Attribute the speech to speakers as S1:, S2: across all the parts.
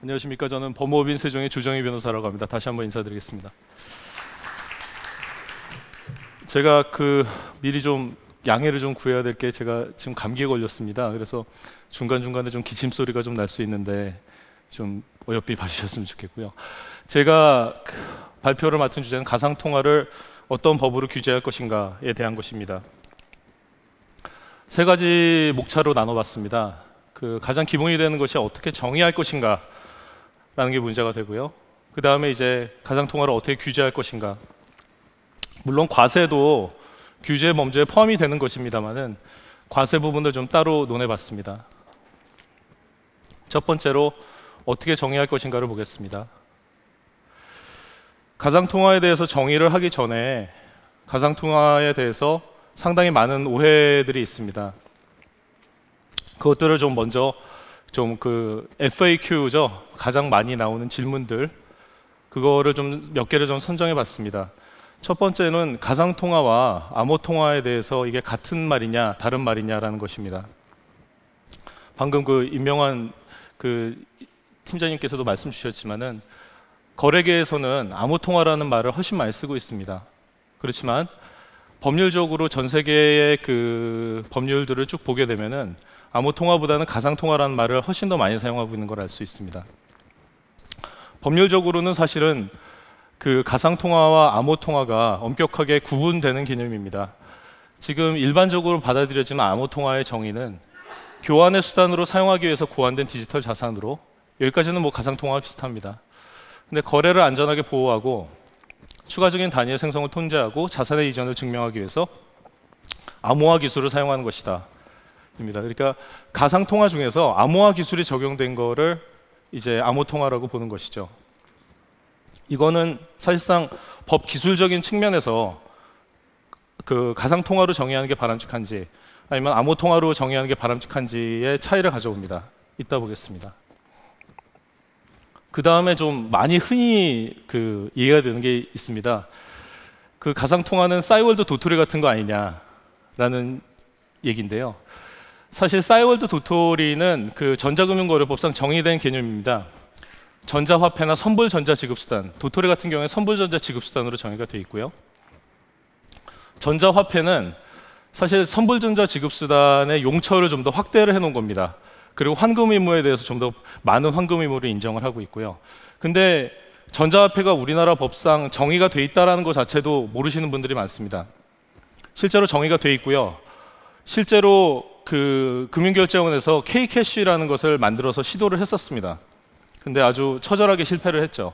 S1: 안녕하십니까. 저는 법무법인 세종의 조정희 변호사라고 합니다. 다시 한번 인사드리겠습니다. 제가 미리 좀 양해를 좀 구해야 될 게, 제가 지금 감기에 걸렸습니다. 그래서 중간중간에 좀 기침 소리가 좀 날 수 있는데 좀 어여삐 봐주셨으면 좋겠고요. 제가 발표를 맡은 주제는 가상통화를 어떤 법으로 규제할 것인가에 대한 것입니다. 세 가지 목차로 나눠봤습니다. 가장 기본이 되는 것이 어떻게 정의할 것인가 라는 게 문제가 되고요. 그 다음에 이제 가상통화를 어떻게 규제할 것인가. 물론 과세도 규제 범죄에 포함이 되는 것입니다만은 과세 부분을 좀 따로 논해봤습니다. 첫 번째로 어떻게 정의할 것인가를 보겠습니다. 가상통화에 대해서 정의를 하기 전에 가상통화에 대해서 상당히 많은 오해들이 있습니다. 그것들을 좀 먼저 FAQ죠. 가장 많이 나오는 질문들, 그거를 좀 몇 개를 좀 선정해 봤습니다. 첫 번째는 가상통화와 암호통화에 대해서 이게 같은 말이냐 다른 말이냐라는 것입니다. 방금 임명한 팀장님께서도 말씀 주셨지만은 거래계에서는 암호통화라는 말을 훨씬 많이 쓰고 있습니다. 그렇지만 법률적으로 전 세계의 법률들을 쭉 보게 되면은 암호통화보다는 가상통화라는 말을 훨씬 더 많이 사용하고 있는 걸 알 수 있습니다. 법률적으로는 사실은 가상통화와 암호통화가 엄격하게 구분되는 개념입니다. 지금 일반적으로 받아들여지는 암호통화의 정의는 교환의 수단으로 사용하기 위해서 고안된 디지털 자산으로, 여기까지는 뭐 가상통화와 비슷합니다. 근데 거래를 안전하게 보호하고 추가적인 단위의 생성을 통제하고 자산의 이전을 증명하기 위해서 암호화 기술을 사용하는 것이다 입니다. 그러니까 가상통화 중에서 암호화 기술이 적용된 거를 이제 암호통화라고 보는 것이죠. 이거는 사실상 법 기술적인 측면에서 가상통화로 정의하는 게 바람직한지 아니면 암호통화로 정의하는 게 바람직한지의 차이를 가져옵니다. 이따 보겠습니다. 그 다음에 좀 많이 흔히 이해가 되는 게 있습니다. 가상통화는 싸이월드 도토리 같은 거 아니냐라는 얘기인데요. 사실 싸이월드 도토리는 전자금융거래법상 정의된 개념입니다. 전자화폐나 선불전자지급수단, 도토리 같은 경우에 선불전자지급수단으로 정의가 되어 있고요. 전자화폐는 사실 선불전자지급수단의 용처를 좀 더 확대를 해놓은 겁니다. 그리고 환금 의무에 대해서 좀 더 많은 환금 의무를 인정을 하고 있고요. 근데 전자화폐가 우리나라 법상 정의가 돼 있다는 것 자체도 모르시는 분들이 많습니다. 실제로 정의가 돼 있고요. 실제로 금융결제원에서 K캐시라는 것을 만들어서 시도를 했었습니다. 근데 아주 처절하게 실패를 했죠.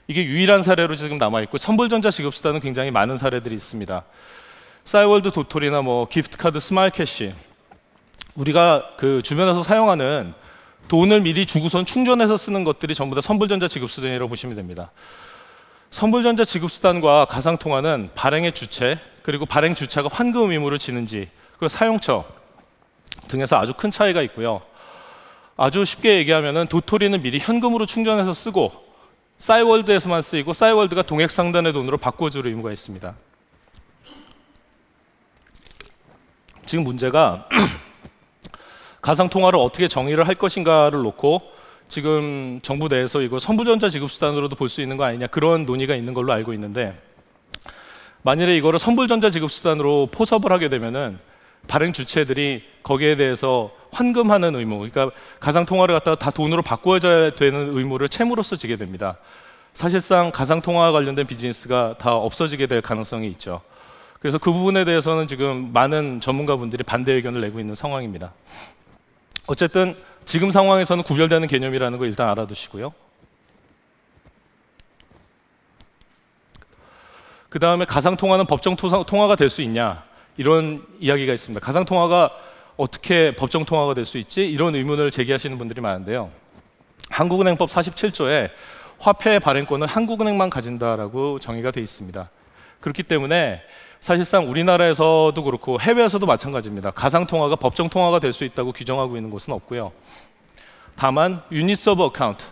S1: 이게 유일한 사례로 지금 남아있고, 선불전자 지급수단은 굉장히 많은 사례들이 있습니다. 싸이월드 도토리나 기프트카드, 스마일캐시, 우리가 주변에서 사용하는 돈을 미리 주고선 충전해서 쓰는 것들이 전부 다 선불전자 지급수단이라고 보시면 됩니다. 선불전자 지급수단과 가상통화는 발행의 주체, 그리고 발행 주체가 환금 의무를 지는지, 그리고 사용처 등에서 아주 큰 차이가 있고요. 아주 쉽게 얘기하면은 도토리는 미리 현금으로 충전해서 쓰고 싸이월드에서만 쓰이고, 싸이월드가 동액 상단의 돈으로 바꿔줄 의무가 있습니다. 지금 문제가 가상통화를 어떻게 정의를 할 것인가를 놓고 지금 정부 내에서 이거 선불전자 지급수단으로도 볼 수 있는 거 아니냐, 그런 논의가 있는 걸로 알고 있는데, 만일에 이거를 선불전자 지급수단으로 포섭을 하게 되면은 발행 주체들이 거기에 대해서 환금하는 의무, 그러니까 가상통화를 갖다가 다 돈으로 바꿔야 되는 의무를 채무로서 지게 됩니다. 사실상 가상통화와 관련된 비즈니스가 다 없어지게 될 가능성이 있죠. 그래서 그 부분에 대해서는 지금 많은 전문가분들이 반대 의견을 내고 있는 상황입니다. 어쨌든 지금 상황에서는 구별되는 개념이라는 거 일단 알아두시고요. 그 다음에 가상통화는 법정 통화가 될 수 있냐, 이런 이야기가 있습니다. 가상통화가 어떻게 법정 통화가 될 수 있지? 이런 의문을 제기하시는 분들이 많은데요. 한국은행법 47조에 화폐 발행권은 한국은행만 가진다라고 정의가 되어 있습니다. 그렇기 때문에 사실상 우리나라에서도 그렇고 해외에서도 마찬가지입니다. 가상통화가 법정 통화가 될 수 있다고 규정하고 있는 곳은 없고요. 다만 유닛 오브 어카운트,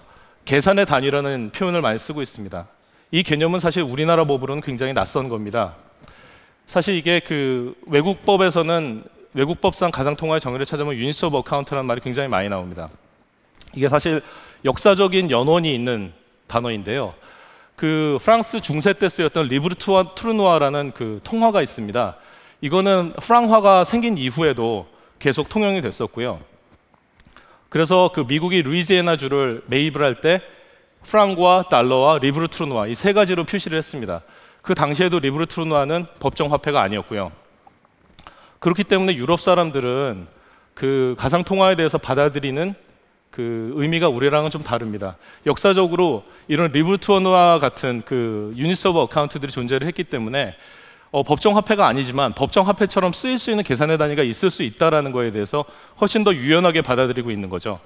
S1: 계산의 단위라는 표현을 많이 쓰고 있습니다. 이 개념은 사실 우리나라 법으로는 굉장히 낯선 겁니다. 사실 이게 외국법에서는 외국법상 가상통화의 정의를 찾아보면 유닛 오브 어카운트라는 말이 굉장히 많이 나옵니다. 이게 사실 역사적인 연원이 있는 단어인데요. 그 프랑스 중세 때 쓰였던 리브르 트루누아라는 그 통화가 있습니다. 이거는 프랑화가 생긴 이후에도 계속 통용이 됐었고요. 그래서 그 미국이 루이지애나주를 매입을 할 때 프랑과 달러와 리브르 트루누아 이 세 가지로 표시를 했습니다. 그 당시에도 리브르 트루누아는 법정 화폐가 아니었고요. 그렇기 때문에 유럽 사람들은 그 가상 통화에 대해서 받아들이는 그 의미가 우리랑은 좀 다릅니다. 역사적으로 이런 리브르 트루누아 같은 그 유니서버 어카운트들이 존재를 했기 때문에 법정 화폐가 아니지만 법정 화폐처럼 쓰일 수 있는 계산의 단위가 있을 수 있다는 거에 대해서 훨씬 더 유연하게 받아들이고 있는 거죠.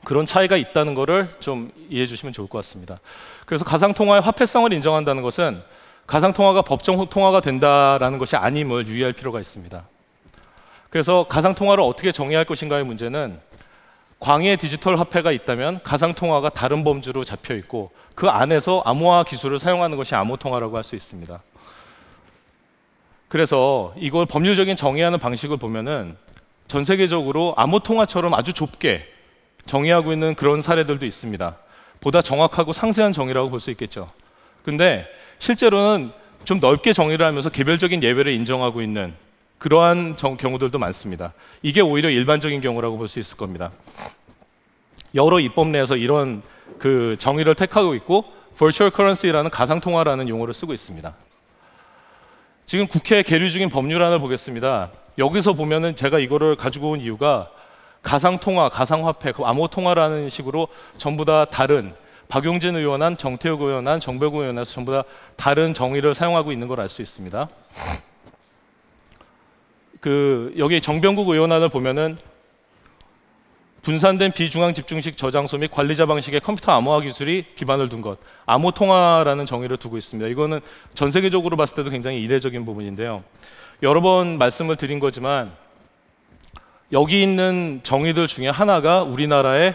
S1: 그런 차이가 있다는 거를 좀 이해해 주시면 좋을 것 같습니다. 그래서 가상통화의 화폐성을 인정한다는 것은 가상통화가 법정 통화가 된다는 것이 아님을 유의할 필요가 있습니다. 그래서 가상통화를 어떻게 정의할 것인가의 문제는 광의 디지털 화폐가 있다면 가상통화가 다른 범주로 잡혀 있고 그 안에서 암호화 기술을 사용하는 것이 암호통화라고 할 수 있습니다. 그래서 이걸 법률적인 정의하는 방식을 보면은 전 세계적으로 암호통화처럼 아주 좁게 정의하고 있는 그런 사례들도 있습니다. 보다 정확하고 상세한 정의라고 볼 수 있겠죠. 근데 실제로는 좀 넓게 정의를 하면서 개별적인 예외를 인정하고 있는 그러한 경우들도 많습니다. 이게 오히려 일반적인 경우라고 볼 수 있을 겁니다. 여러 입법 내에서 이런 그 정의를 택하고 있고 Virtual Currency라는 가상통화라는 용어를 쓰고 있습니다. 지금 국회에 계류 중인 법률안을 보겠습니다. 여기서 보면은 제가 이거를 가지고 온 이유가 가상통화, 가상화폐, 암호통화라는 식으로 전부 다 다른 박용진 의원안, 정태욱 의원안, 정배구 의원안에서 전부 다 다른 정의를 사용하고 있는 걸 알 수 있습니다. 여기 정병국 의원안을 보면은 분산된 비중앙 집중식 저장소 및 관리자 방식의 컴퓨터 암호화 기술이 기반을 둔 것, 암호통화라는 정의를 두고 있습니다. 이거는 전 세계적으로 봤을 때도 굉장히 이례적인 부분인데요. 여러 번 말씀을 드린 거지만 여기 있는 정의들 중에 하나가 우리나라의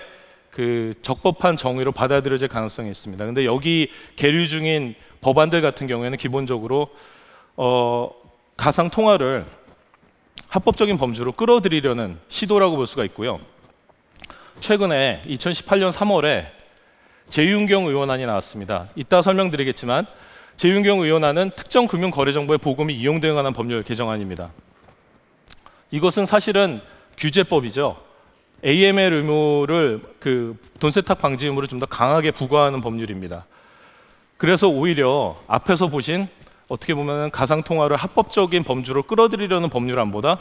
S1: 그 적법한 정의로 받아들여질 가능성이 있습니다. 근데 여기 계류 중인 법안들 같은 경우에는 기본적으로 가상 통화를 합법적인 범주로 끌어들이려는 시도라고 볼 수가 있고요. 최근에 2018년 3월에 재윤경 의원안이 나왔습니다. 이따 설명드리겠지만 재윤경 의원안은 특정 금융거래정보의 보금이 이용되에 관한 법률 개정안입니다. 이것은 사실은 규제법이죠. AML 의무를 그 돈 세탁 방지 의무를 좀 더 강하게 부과하는 법률입니다. 그래서 오히려 앞에서 보신 어떻게 보면 가상통화를 합법적인 범주로 끌어들이려는 법률안보다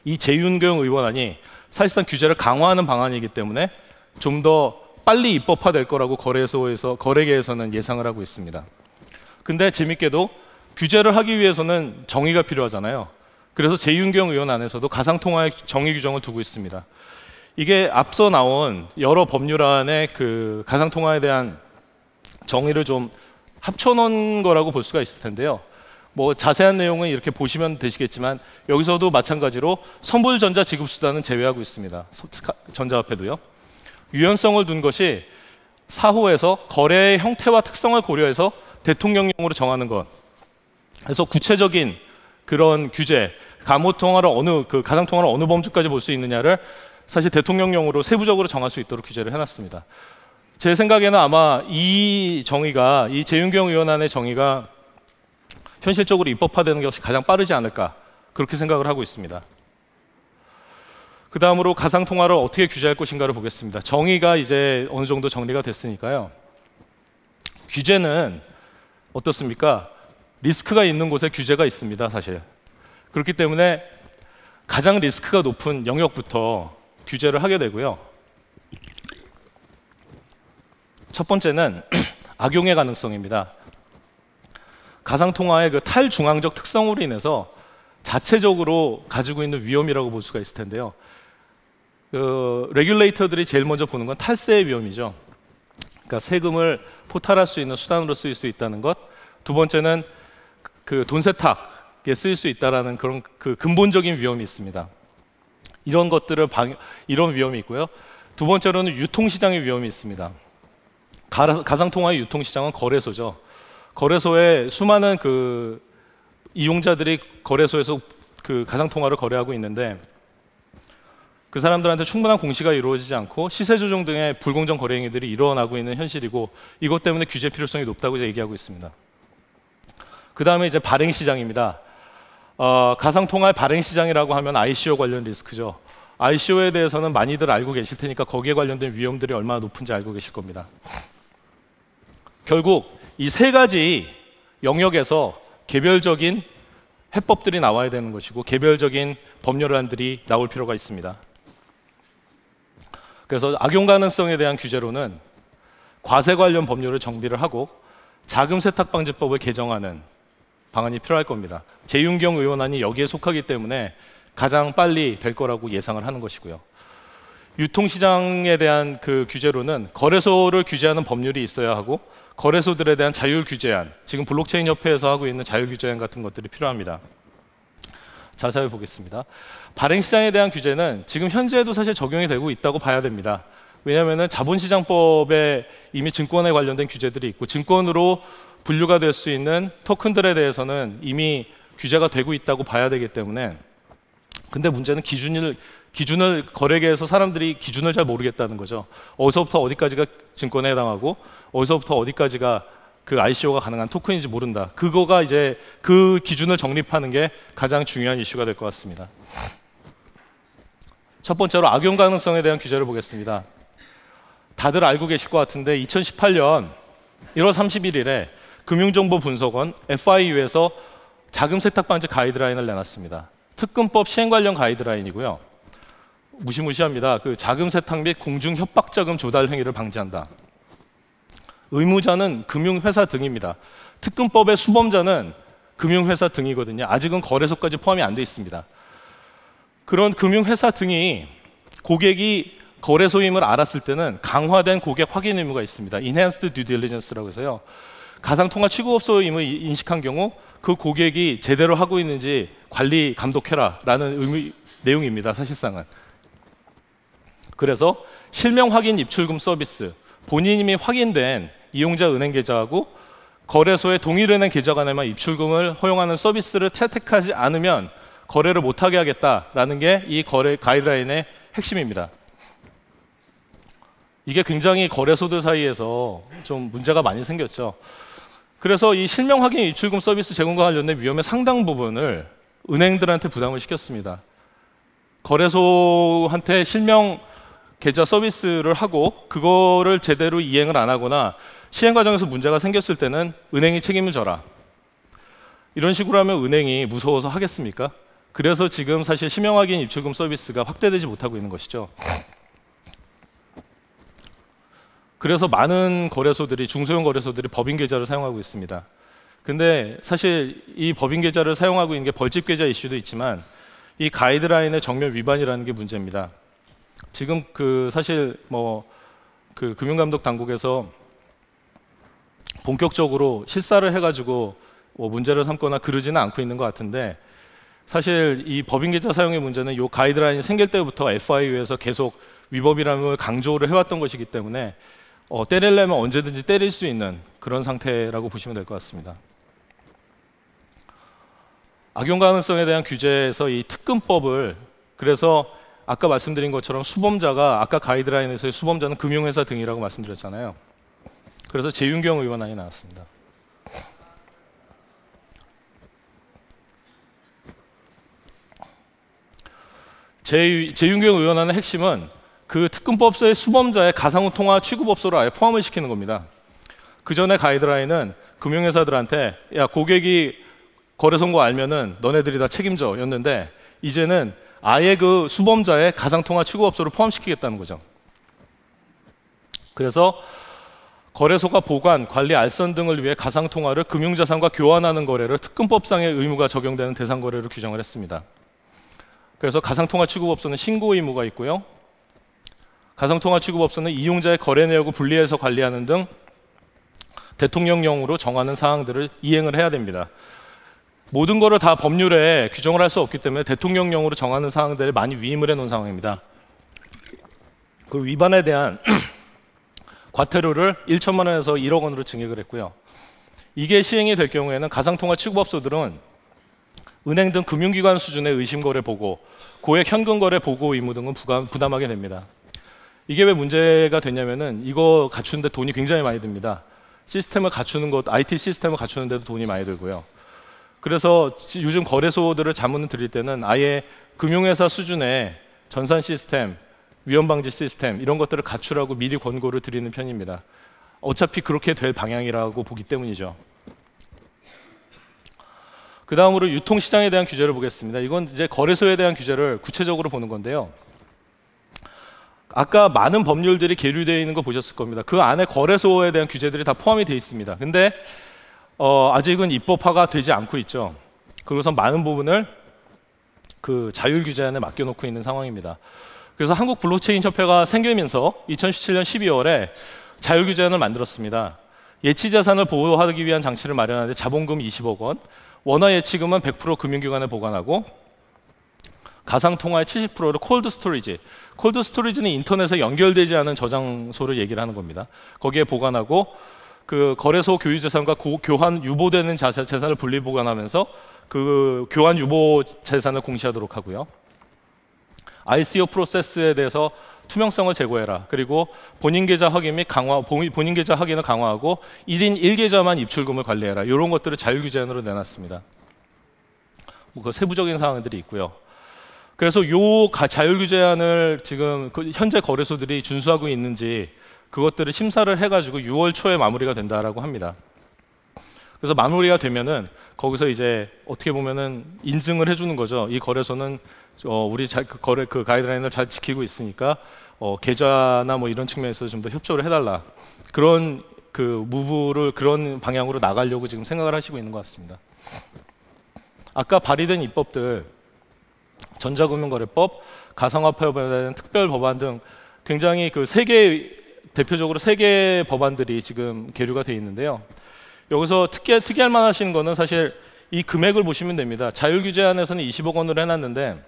S1: 이 재윤경 의원안이 사실상 규제를 강화하는 방안이기 때문에 좀 더 빨리 입법화될 거라고 거래계에서는 예상을 하고 있습니다. 근데 재밌게도 규제를 하기 위해서는 정의가 필요하잖아요. 그래서 재윤경 의원 안에서도 가상통화의 정의 규정을 두고 있습니다. 이게 앞서 나온 여러 법률안의 그 가상통화에 대한 정의를 좀 합쳐놓은 거라고 볼 수가 있을 텐데요. 뭐 자세한 내용은 이렇게 보시면 되시겠지만 여기서도 마찬가지로 선불전자 지급수단은 제외하고 있습니다. 전자화폐도요. 유연성을 둔 것이 사호에서 거래의 형태와 특성을 고려해서 대통령령으로 정하는 것. 그래서 구체적인 그런 규제, 가상통화를 어느 범주까지 볼 수 있느냐를 사실 대통령령으로 세부적으로 정할 수 있도록 규제를 해놨습니다. 제 생각에는 아마 이 정의가, 이 재윤경 의원안의 정의가 현실적으로 입법화되는 것이 가장 빠르지 않을까 그렇게 생각을 하고 있습니다. 그 다음으로 가상통화를 어떻게 규제할 것인가를 보겠습니다. 정의가 이제 어느 정도 정리가 됐으니까요. 규제는 어떻습니까? 리스크가 있는 곳에 규제가 있습니다, 사실. 그렇기 때문에 가장 리스크가 높은 영역부터 규제를 하게 되고요. 첫 번째는 악용의 가능성입니다. 가상통화의 그 탈중앙적 특성으로 인해서 자체적으로 가지고 있는 위험이라고 볼 수가 있을 텐데요. 레귤레이터들이 제일 먼저 보는 건 탈세의 위험이죠. 그러니까 세금을 포탈할 수 있는 수단으로 쓰일 수 있다는 것. 두 번째는 그 돈 세탁에 쓰일 수 있다라는 그런 그 근본적인 위험이 있습니다. 이런 위험이 있고요. 두 번째로는 유통시장의 위험이 있습니다. 가상통화의 유통시장은 거래소죠. 거래소에 수많은 그 이용자들이 거래소에서 그 가상통화를 거래하고 있는데 그 사람들한테 충분한 공시가 이루어지지 않고 시세 조정 등의 불공정 거래 행위들이 일어나고 있는 현실이고 이것 때문에 규제 필요성이 높다고 얘기하고 있습니다. 그 다음에 이제 발행 시장입니다. 가상통화의 발행 시장이라고 하면 ICO 관련 리스크죠. ICO에 대해서는 많이들 알고 계실 테니까 거기에 관련된 위험들이 얼마나 높은지 알고 계실 겁니다. 결국 이 세 가지 영역에서 개별적인 해법들이 나와야 되는 것이고 개별적인 법률안들이 나올 필요가 있습니다. 그래서 악용 가능성에 대한 규제로는 과세 관련 법률을 정비를 하고 자금 세탁 방지법을 개정하는 방안이 필요할 겁니다. 재윤경 의원안이 여기에 속하기 때문에 가장 빨리 될 거라고 예상을 하는 것이고요. 유통시장에 대한 그 규제로는 거래소를 규제하는 법률이 있어야 하고 거래소들에 대한 자율 규제안, 지금 블록체인 협회에서 하고 있는 자율 규제안 같은 것들이 필요합니다. 자세히 보겠습니다. 발행시장에 대한 규제는 지금 현재도 사실 적용이 되고 있다고 봐야 됩니다. 왜냐하면 자본시장법에 이미 증권에 관련된 규제들이 있고 증권으로 분류가 될 수 있는 토큰들에 대해서는 이미 규제가 되고 있다고 봐야 되기 때문에 근데 문제는 기준을 거래계에서 사람들이 기준을 잘 모르겠다는 거죠. 어디서부터 어디까지가 증권에 해당하고 어디서부터 어디까지가 그 ICO가 가능한 토큰인지 모른다. 그거가 이제 그 기준을 정립하는 게 가장 중요한 이슈가 될 것 같습니다. 첫 번째로 악용 가능성에 대한 규제를 보겠습니다. 다들 알고 계실 것 같은데 2018년 1월 31일에 금융정보분석원 FIU에서 자금 세탁 방지 가이드라인을 내놨습니다. 특근법 시행 관련 가이드라인이고요. 무시무시합니다. 그 자금 세탁 및 공중 협박 자금 조달 행위를 방지한다. 의무자는 금융회사 등입니다. 특근법의 수범자는 금융회사 등이거든요. 아직은 거래소까지 포함이 안 돼 있습니다. 그런 금융회사 등이 고객이 거래소임을 알았을 때는 강화된 고객 확인 의무가 있습니다. Enhanced Due Diligence라고 해서요. 가상통화 취급업소임을 인식한 경우 그 고객이 제대로 하고 있는지 관리 감독해라 라는 내용입니다. 사실상은. 그래서 실명 확인 입출금 서비스, 본인이 확인된 이용자 은행 계좌하고 거래소의 동일은행 계좌 간에만 입출금을 허용하는 서비스를 채택하지 않으면 거래를 못하게 하겠다라는 게 이 거래 가이드라인의 핵심입니다. 이게 굉장히 거래소들 사이에서 좀 문제가 많이 생겼죠. 그래서 이 실명 확인 입출금 서비스 제공과 관련된 위험의 상당 부분을 은행들한테 부담을 시켰습니다. 거래소한테 실명 계좌 서비스를 하고 그거를 제대로 이행을 안 하거나 시행 과정에서 문제가 생겼을 때는 은행이 책임을 져라. 이런 식으로 하면 은행이 무서워서 하겠습니까? 그래서 지금 사실 실명 확인 입출금 서비스가 확대되지 못하고 있는 것이죠. 그래서 많은 거래소들이 중소형 거래소들이 법인 계좌를 사용하고 있습니다. 근데 사실 이 법인 계좌를 사용하고 있는 게 벌집 계좌 이슈도 있지만 이 가이드라인의 정면 위반이라는 게 문제입니다. 지금 그 사실 그 금융감독 당국에서 본격적으로 실사를 해가지고 문제를 삼거나 그러지는 않고 있는 것 같은데 사실 이 법인 계좌 사용의 문제는 이 가이드라인이 생길 때부터 FIU에서 계속 위법이라는 걸 강조를 해왔던 것이기 때문에 때리려면 언제든지 때릴 수 있는 그런 상태라고 보시면 될 것 같습니다. 악용 가능성에 대한 규제에서 이 특근법을 그래서 아까 말씀드린 것처럼 수범자가 아까 가이드라인에서의 수범자는 금융회사 등이라고 말씀드렸잖아요. 그래서 재윤경 의원안이 나왔습니다. 재윤경 의원안의 핵심은 그 특근법서의 수범자의 가상통화 취급업소를 아예 포함을 시키는 겁니다. 그 전에 가이드라인은 금융회사들한테 야 고객이 거래소인 거 알면은 너네들이 다 책임져 였는데 이제는 아예 그 수범자의 가상통화 취급업소를 포함시키겠다는 거죠. 그래서 거래소가 보관, 관리, 알선 등을 위해 가상통화를 금융자산과 교환하는 거래를 특근법상의 의무가 적용되는 대상 거래로 규정을 했습니다. 그래서 가상통화 취급업소는 신고 의무가 있고요. 가상통화 취급업소는 이용자의 거래 내역을 분리해서 관리하는 등 대통령령으로 정하는 사항들을 이행을 해야 됩니다. 모든 거를 다 법률에 규정을 할 수 없기 때문에 대통령령으로 정하는 사항들을 많이 위임을 해놓은 상황입니다. 그 위반에 대한 과태료를 1천만 원에서 1억 원으로 증액을 했고요. 이게 시행이 될 경우에는 가상통화 취급업소들은 은행 등 금융기관 수준의 의심거래 보고, 고액 현금거래 보고 의무 등은 부담하게 됩니다. 이게 왜 문제가 됐냐면은 이거 갖추는데 돈이 굉장히 많이 듭니다. 시스템을 갖추는 것, IT 시스템을 갖추는 데도 돈이 많이 들고요. 그래서 요즘 거래소들을 자문을 드릴 때는 아예 금융회사 수준의 전산 시스템, 위험 방지 시스템 이런 것들을 갖추라고 미리 권고를 드리는 편입니다. 어차피 그렇게 될 방향이라고 보기 때문이죠. 그 다음으로 유통시장에 대한 규제를 보겠습니다. 이건 이제 거래소에 대한 규제를 구체적으로 보는 건데요. 아까 많은 법률들이 계류되어 있는 거 보셨을 겁니다. 그 안에 거래소에 대한 규제들이 다 포함이 되어 있습니다. 근데 아직은 입법화가 되지 않고 있죠. 그래서 많은 부분을 그 자율규제안에 맡겨놓고 있는 상황입니다. 그래서 한국 블록체인 협회가 생기면서 2017년 12월에 자율규제안을 만들었습니다. 예치자산을 보호하기 위한 장치를 마련하는데 자본금 20억 원, 원화 예치금은 100% 금융기관에 보관하고 가상통화의 70%를 콜드 스토리지. 콜드 스토리지는 인터넷에 연결되지 않은 저장소를 얘기를 하는 겁니다. 거기에 보관하고 그 거래소 교유재산과 교환 유보되는 재산을 분리 보관하면서 그 교환 유보 재산을 공시하도록 하고요. ICO 프로세스에 대해서 투명성을 제고해라. 그리고 본인 계좌 확인 및 본인 계좌 확인을 강화하고 1인 1계좌만 입출금을 관리해라. 이런 것들을 자율규제안으로 내놨습니다. 그 세부적인 사항들이 있고요. 그래서 요 자율규제안을 지금 현재 거래소들이 준수하고 있는지 그것들을 심사를 해가지고 6월 초에 마무리가 된다라고 합니다. 그래서 마무리가 되면은 거기서 이제 어떻게 보면은 인증을 해주는 거죠. 이 거래소는 우리 거래 그 가이드라인을 잘 지키고 있으니까 계좌나 뭐 이런 측면에서 좀 더 협조를 해달라. 그런 그 무브를 그런 방향으로 나가려고 지금 생각을 하시고 있는 것 같습니다. 아까 발의된 입법들 전자금융거래법, 가상화폐에 대한 특별 법안 등 굉장히 그 대표적으로 세 개의 법안들이 지금 계류가 되어 있는데요. 여기서 특이할 만하신 거는 사실 이 금액을 보시면 됩니다. 자율규제안에서는 20억 원으로 해놨는데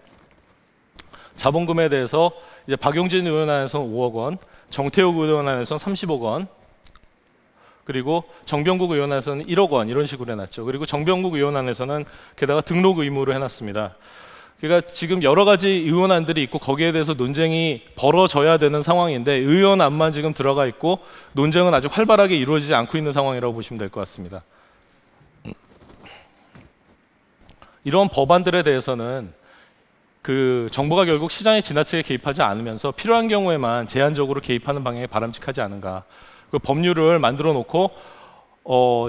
S1: 자본금에 대해서 이제 박용진 의원 안에서는 5억 원, 정태욱 의원 안에서는 30억 원, 그리고 정병국 의원 안에서는 1억 원 이런 식으로 해놨죠. 그리고 정병국 의원 안에서는 게다가 등록 의무로 해놨습니다. 그러니까 지금 여러 가지 의원안들이 있고 거기에 대해서 논쟁이 벌어져야 되는 상황인데 의원안만 지금 들어가 있고 논쟁은 아직 활발하게 이루어지지 않고 있는 상황이라고 보시면 될 것 같습니다. 이런 법안들에 대해서는 그 정부가 결국 시장에 지나치게 개입하지 않으면서 필요한 경우에만 제한적으로 개입하는 방향이 바람직하지 않은가. 그 법률을 만들어 놓고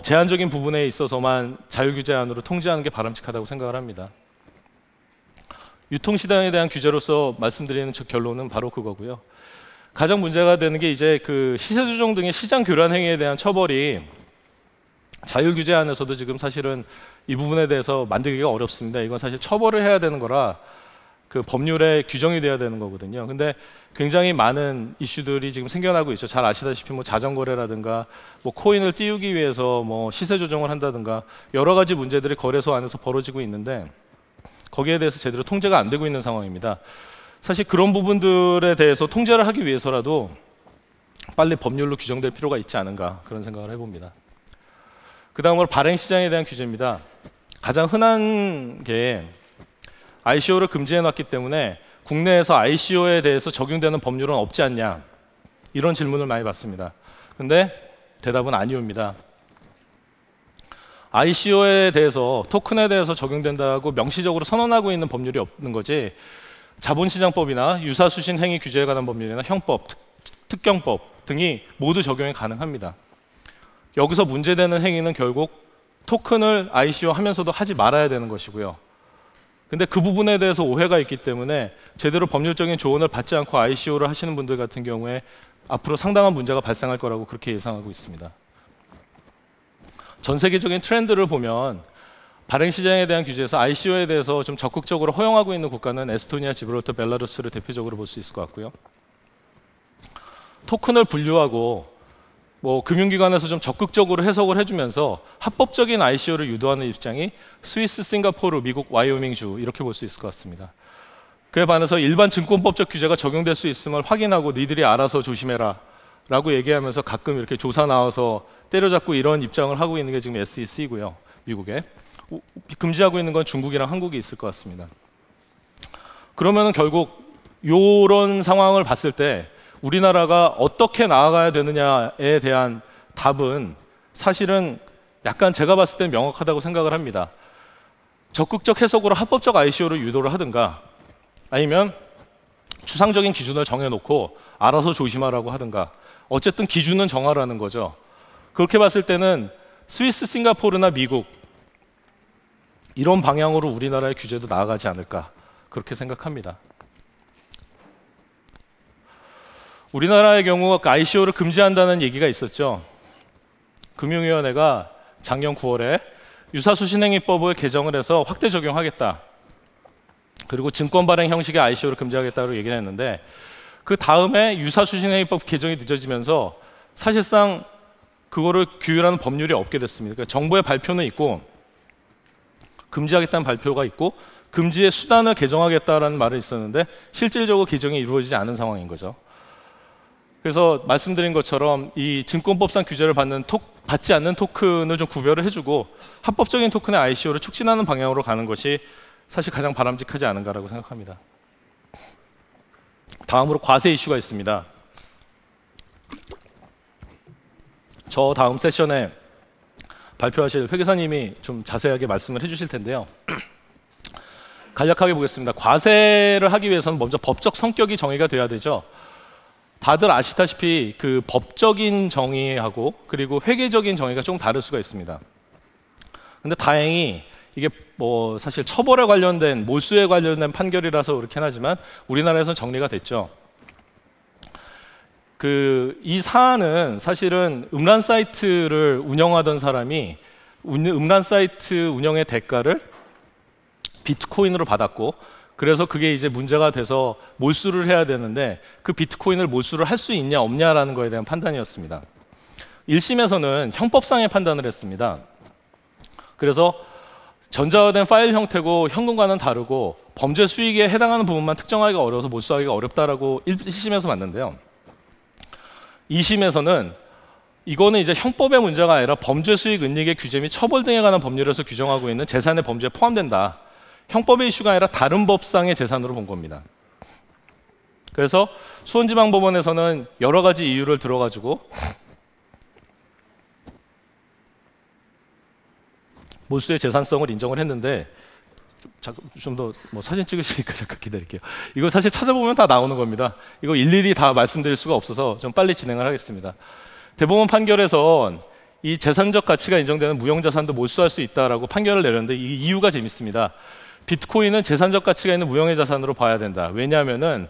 S1: 제한적인 부분에 있어서만 자율규제안으로 통제하는 게 바람직하다고 생각을 합니다. 유통시장에 대한 규제로서 말씀드리는 결론은 바로 그거고요. 가장 문제가 되는 게 이제 그 시세조정 등의 시장 교란 행위에 대한 처벌이 자율규제안에서도 지금 사실은 이 부분에 대해서 만들기가 어렵습니다. 이건 사실 처벌을 해야 되는 거라 그 법률에 규정이 돼야 되는 거거든요. 근데 굉장히 많은 이슈들이 지금 생겨나고 있죠. 잘 아시다시피 뭐 자전거래라든가 뭐 코인을 띄우기 위해서 뭐 시세 조정을 한다든가 여러 가지 문제들이 거래소 안에서 벌어지고 있는데 거기에 대해서 제대로 통제가 안 되고 있는 상황입니다. 사실 그런 부분들에 대해서 통제를 하기 위해서라도 빨리 법률로 규정될 필요가 있지 않은가 그런 생각을 해봅니다. 그 다음으로 발행시장에 대한 규제입니다. 가장 흔한 게 ICO를 금지해놨기 때문에 국내에서 ICO에 대해서 적용되는 법률은 없지 않냐 이런 질문을 많이 받습니다. 근데 대답은 아니옵니다. ICO에 대해서 토큰에 대해서 적용된다고 명시적으로 선언하고 있는 법률이 없는 거지 자본시장법이나 유사수신 행위 규제에 관한 법률이나 형법, 특경법 등이 모두 적용이 가능합니다. 여기서 문제되는 행위는 결국 토큰을 ICO 하면서도 하지 말아야 되는 것이고요. 근데 그 부분에 대해서 오해가 있기 때문에 제대로 법률적인 조언을 받지 않고 ICO를 하시는 분들 같은 경우에 앞으로 상당한 문제가 발생할 거라고 그렇게 예상하고 있습니다. 전 세계적인 트렌드를 보면 발행시장에 대한 규제에서 ICO에 대해서 좀 적극적으로 허용하고 있는 국가는 에스토니아, 지브랄터, 벨라루스를 대표적으로 볼 수 있을 것 같고요. 토큰을 분류하고 뭐 금융기관에서 좀 적극적으로 해석을 해주면서 합법적인 ICO를 유도하는 입장이 스위스, 싱가포르, 미국, 와이오밍주 이렇게 볼 수 있을 것 같습니다. 그에 반해서 일반 증권법적 규제가 적용될 수 있음을 확인하고 니들이 알아서 조심해라 라고 얘기하면서 가끔 이렇게 조사 나와서 때려잡고 이런 입장을 하고 있는 게 지금 SEC고요. 미국에. 금지하고 있는 건 중국이랑 한국이 있을 것 같습니다. 그러면은 결국 이런 상황을 봤을 때 우리나라가 어떻게 나아가야 되느냐에 대한 답은 사실은 약간 제가 봤을 때 명확하다고 생각을 합니다. 적극적 해석으로 합법적 ICO를 유도를 하든가, 아니면 추상적인 기준을 정해놓고 알아서 조심하라고 하든가, 어쨌든 기준은 정하라는 거죠. 그렇게 봤을 때는 스위스, 싱가포르나 미국 이런 방향으로 우리나라의 규제도 나아가지 않을까, 그렇게 생각합니다. 우리나라의 경우 ICO를 금지한다는 얘기가 있었죠. 금융위원회가 작년 9월에 유사수신행위법을 개정을 해서 확대 적용하겠다. 그리고 증권 발행 형식의 ICO를 금지하겠다고 얘기를 했는데, 그 다음에 유사수신행위법 개정이 늦어지면서 사실상 그거를 규율하는 법률이 없게 됐습니다. 그러니까 정부의 발표는 있고, 금지하겠다는 발표가 있고, 금지의 수단을 개정하겠다라는 말이 있었는데 실질적으로 개정이 이루어지지 않은 상황인 거죠. 그래서 말씀드린 것처럼 이 증권법상 규제를 받지 않는 토큰을 좀 구별을 해주고 합법적인 토큰의 ICO를 촉진하는 방향으로 가는 것이 사실 가장 바람직하지 않은가라고 생각합니다. 다음으로 과세 이슈가 있습니다. 저 다음 세션에 발표하실 회계사님이 좀 자세하게 말씀을 해주실 텐데요. 간략하게 보겠습니다. 과세를 하기 위해서는 먼저 법적 성격이 정의가 돼야 되죠. 다들 아시다시피 그 법적인 정의하고 그리고 회계적인 정의가 좀 다를 수가 있습니다. 근데 다행히 이게 뭐 사실 처벌에 관련된, 몰수에 관련된 판결이라서 그렇긴 하지만 우리나라에서는 정리가 됐죠. 이 사안은 사실은 음란 사이트를 운영하던 사람이 음란 사이트 운영의 대가를 비트코인으로 받았고, 그래서 그게 이제 문제가 돼서 몰수를 해야 되는데 그 비트코인을 몰수를 할 수 있냐 없냐라는 거에 대한 판단이었습니다. 1심에서는 형법상의 판단을 했습니다. 그래서 전자화된 파일 형태고 현금과는 다르고 범죄 수익에 해당하는 부분만 특정하기가 어려워서 몰수하기가 어렵다라고 1심에서 봤는데요. 2심에서는 이거는 이제 형법의 문제가 아니라 범죄 수익 은닉의 규제 및 처벌 등에 관한 법률에서 규정하고 있는 재산의 범죄에 포함된다. 형법의 이슈가 아니라 다른 법상의 재산으로 본 겁니다. 그래서 수원지방법원에서는 여러 가지 이유를 들어가지고 몰수의 재산성을 인정을 했는데, 좀 더 뭐 사진 찍으시니까 잠깐 기다릴게요. 이거 사실 찾아보면 다 나오는 겁니다. 이거 일일이 다 말씀드릴 수가 없어서 좀 빨리 진행을 하겠습니다. 대법원 판결에선 이 재산적 가치가 인정되는 무형자산도 몰수할 수 있다라고 판결을 내렸는데 이 이유가 재밌습니다. 비트코인은 재산적 가치가 있는 무형의 자산으로 봐야 된다. 왜냐하면은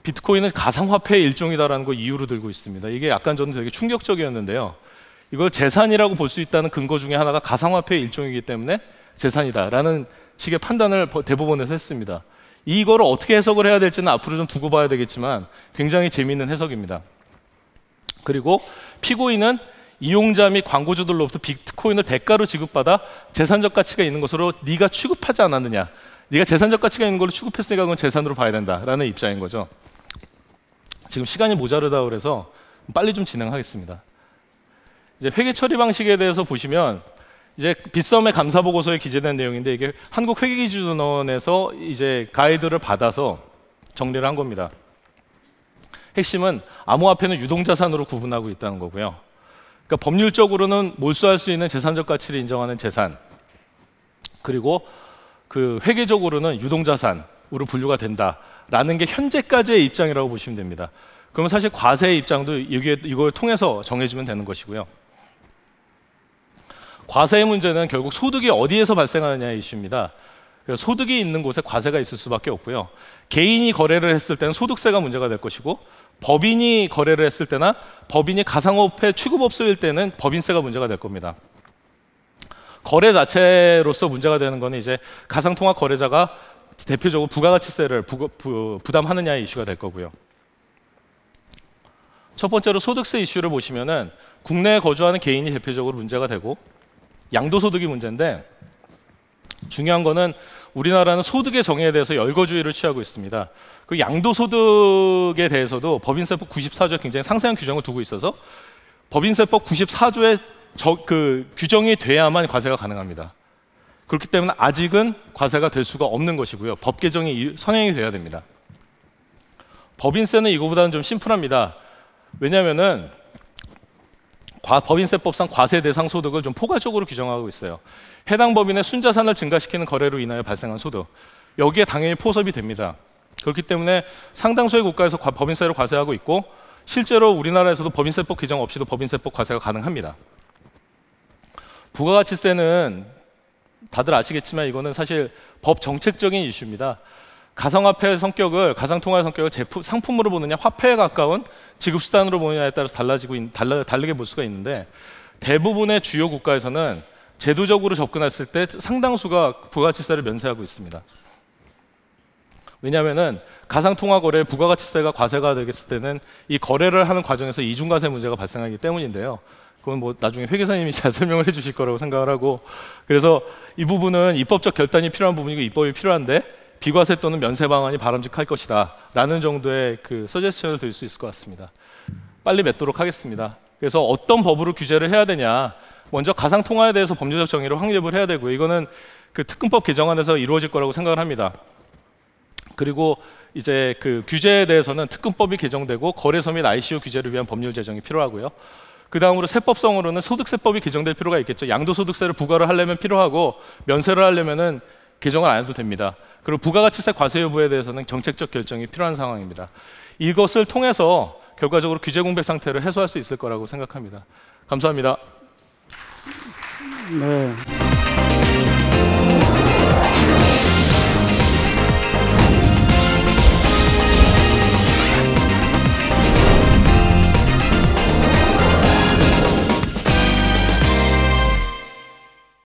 S1: 비트코인은 가상화폐의 일종이다라는 걸 이유로 들고 있습니다. 이게 약간 저는 되게 충격적이었는데요. 이걸 재산이라고 볼 수 있다는 근거 중에 하나가 가상화폐의 일종이기 때문에 재산이다라는 식의 판단을 대법원에서 했습니다. 이거를 어떻게 해석을 해야 될지는 앞으로 좀 두고 봐야 되겠지만 굉장히 재미있는 해석입니다. 그리고 피고인은 이용자 및 광고주들로부터 비트코인을 대가로 지급받아 재산적 가치가 있는 것으로 네가 취급하지 않았느냐, 네가 재산적 가치가 있는 걸로 취급했으니까 그건 재산으로 봐야 된다라는 입장인 거죠. 지금 시간이 모자르다 그래서 빨리 좀 진행하겠습니다. 이제 회계 처리 방식에 대해서 보시면 이제 빗썸의 감사 보고서에 기재된 내용인데 이게 한국회계기준원에서 이제 가이드를 받아서 정리를 한 겁니다. 핵심은 암호화폐는 유동자산으로 구분하고 있다는 거고요. 그러니까 법률적으로는 몰수할 수 있는 재산적 가치를 인정하는 재산, 그리고 그 회계적으로는 유동자산으로 분류가 된다라는 게 현재까지의 입장이라고 보시면 됩니다. 그러면 사실 과세의 입장도 이걸 통해서 정해지면 되는 것이고요. 과세의 문제는 결국 소득이 어디에서 발생하느냐의 이슈입니다. 소득이 있는 곳에 과세가 있을 수밖에 없고요. 개인이 거래를 했을 때는 소득세가 문제가 될 것이고, 법인이 거래를 했을 때나 법인이 가상화폐 취급업소일 때는 법인세가 문제가 될 겁니다. 거래 자체로서 문제가 되는 거는 이제 가상통화 거래자가 대표적으로 부가가치세를 부담하느냐의 이슈가 될 거고요. 첫 번째로 소득세 이슈를 보시면은 국내에 거주하는 개인이 대표적으로 문제가 되고, 양도소득이 문제인데 중요한 거는 우리나라는 소득의 정의에 대해서 열거주의를 취하고 있습니다. 그 양도소득에 대해서도 법인세법 94조에 굉장히 상세한 규정을 두고 있어서 법인세법 94조에 그 규정이 돼야만 과세가 가능합니다. 그렇기 때문에 아직은 과세가 될 수가 없는 것이고요. 법 개정이 선행이 돼야 됩니다. 법인세는 이거보다는 좀 심플합니다. 왜냐하면은 법인세법상 과세 대상 소득을 좀 포괄적으로 규정하고 있어요. 해당 법인의 순자산을 증가시키는 거래로 인하여 발생한 소득, 여기에 당연히 포섭이 됩니다. 그렇기 때문에 상당수의 국가에서 법인세를 과세하고 있고 실제로 우리나라에서도 법인세법 규정 없이도 법인세법 과세가 가능합니다. 부가가치세는 다들 아시겠지만 이거는 사실 법 정책적인 이슈입니다. 가상화폐의 성격을, 가상통화의 성격을 상품으로 보느냐 화폐에 가까운 지급수단으로 보느냐에 따라서 다르게 볼 수가 있는데, 대부분의 주요 국가에서는 제도적으로 접근했을 때 상당수가 부가가치세를 면세하고 있습니다. 왜냐하면 가상통화 거래에 부가가치세가 과세가 되겠을 때는 이 거래를 하는 과정에서 이중과세 문제가 발생하기 때문인데요. 그건 뭐 나중에 회계사님이 잘 설명을 해주실 거라고 생각을 하고, 그래서 이 부분은 입법적 결단이 필요한 부분이고 입법이 필요한데 비과세 또는 면세 방안이 바람직할 것이다 라는 정도의 그 서제스션을 드릴 수 있을 것 같습니다. 빨리 맺도록 하겠습니다. 그래서 어떤 법으로 규제를 해야 되냐, 먼저 가상통화에 대해서 법률적 정의를 확립을 해야 되고요. 이거는 그 특근법 개정안에서 이루어질 거라고 생각을 합니다. 그리고 이제 그 규제에 대해서는 특근법이 개정되고 거래소 및 ICO 규제를 위한 법률 제정이 필요하고요. 그 다음으로 세법성으로는 소득세법이 개정될 필요가 있겠죠. 양도소득세를 부과를 하려면 필요하고 면세를 하려면은 개정을 안 해도 됩니다. 그리고 부가가치세 과세 여부에 대해서는 정책적 결정이 필요한 상황입니다. 이것을 통해서 결과적으로 규제 공백 상태를 해소할 수 있을 거라고 생각합니다. 감사합니다.
S2: 네.